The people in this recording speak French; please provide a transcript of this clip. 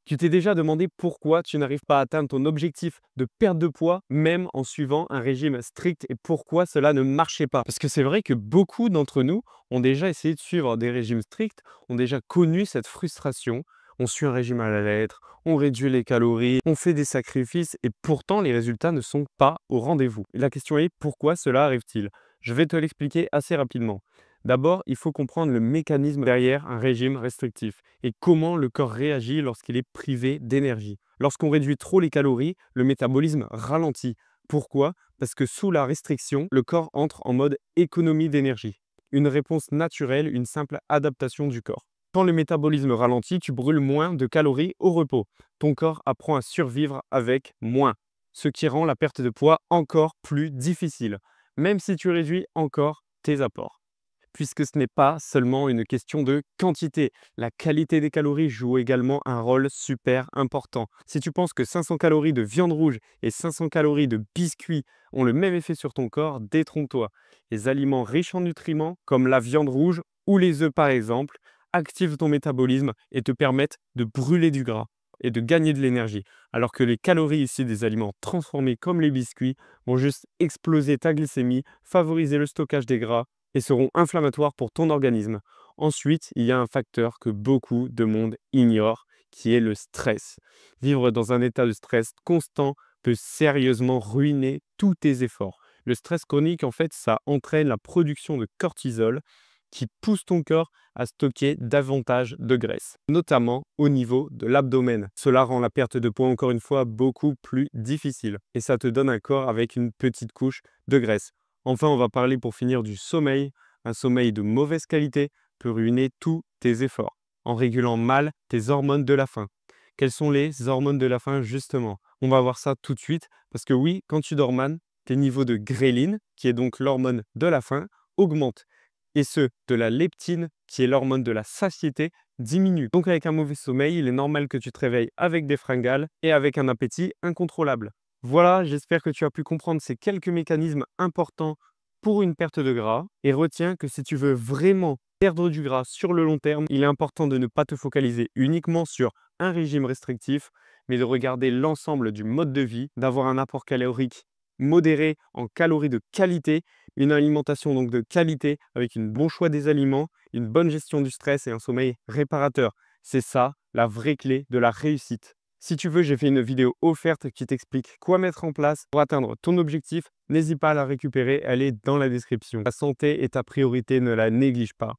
Tu t'es déjà demandé pourquoi tu n'arrives pas à atteindre ton objectif de perte de poids, même en suivant un régime strict et pourquoi cela ne marchait pas? Parce que c'est vrai que beaucoup d'entre nous ont déjà essayé de suivre des régimes stricts, ont déjà connu cette frustration. On suit un régime à la lettre, on réduit les calories, on fait des sacrifices et pourtant les résultats ne sont pas au rendez-vous. Et la question est pourquoi cela arrive-t-il? Je vais te l'expliquer assez rapidement. D'abord, il faut comprendre le mécanisme derrière un régime restrictif et comment le corps réagit lorsqu'il est privé d'énergie. Lorsqu'on réduit trop les calories, le métabolisme ralentit. Pourquoi? Parce que sous la restriction, le corps entre en mode économie d'énergie. Une réponse naturelle, une simple adaptation du corps. Quand le métabolisme ralentit, tu brûles moins de calories au repos. Ton corps apprend à survivre avec moins, ce qui rend la perte de poids encore plus difficile, même si tu réduis encore tes apports puisque ce n'est pas seulement une question de quantité. La qualité des calories joue également un rôle super important. Si tu penses que 500 calories de viande rouge et 500 calories de biscuits ont le même effet sur ton corps, détrompe-toi. Les aliments riches en nutriments, comme la viande rouge ou les œufs par exemple, activent ton métabolisme et te permettent de brûler du gras et de gagner de l'énergie. Alors que les calories ici des aliments transformés comme les biscuits vont juste exploser ta glycémie, favoriser le stockage des gras et seront inflammatoires pour ton organisme. Ensuite, il y a un facteur que beaucoup de monde ignore, qui est le stress. Vivre dans un état de stress constant peut sérieusement ruiner tous tes efforts. Le stress chronique, en fait, ça entraîne la production de cortisol qui pousse ton corps à stocker davantage de graisse, notamment au niveau de l'abdomen. Cela rend la perte de poids, encore une fois, beaucoup plus difficile et ça te donne un corps avec une petite couche de graisse. Enfin, on va parler pour finir du sommeil. Un sommeil de mauvaise qualité peut ruiner tous tes efforts en régulant mal tes hormones de la faim. Quelles sont les hormones de la faim justement? On va voir ça tout de suite parce que oui, quand tu dors mal, tes niveaux de gréline, qui est donc l'hormone de la faim, augmentent et ceux de la leptine, qui est l'hormone de la satiété, diminuent. Donc avec un mauvais sommeil, il est normal que tu te réveilles avec des fringales et avec un appétit incontrôlable. Voilà, j'espère que tu as pu comprendre ces quelques mécanismes importants pour une perte de gras. Et retiens que si tu veux vraiment perdre du gras sur le long terme, il est important de ne pas te focaliser uniquement sur un régime restrictif, mais de regarder l'ensemble du mode de vie, d'avoir un apport calorique modéré en calories de qualité, une alimentation donc de qualité avec un bon choix des aliments, une bonne gestion du stress et un sommeil réparateur. C'est ça la vraie clé de la réussite. Si tu veux, j'ai fait une vidéo offerte qui t'explique quoi mettre en place pour atteindre ton objectif. N'hésite pas à la récupérer, elle est dans la description. La santé est ta priorité, ne la néglige pas.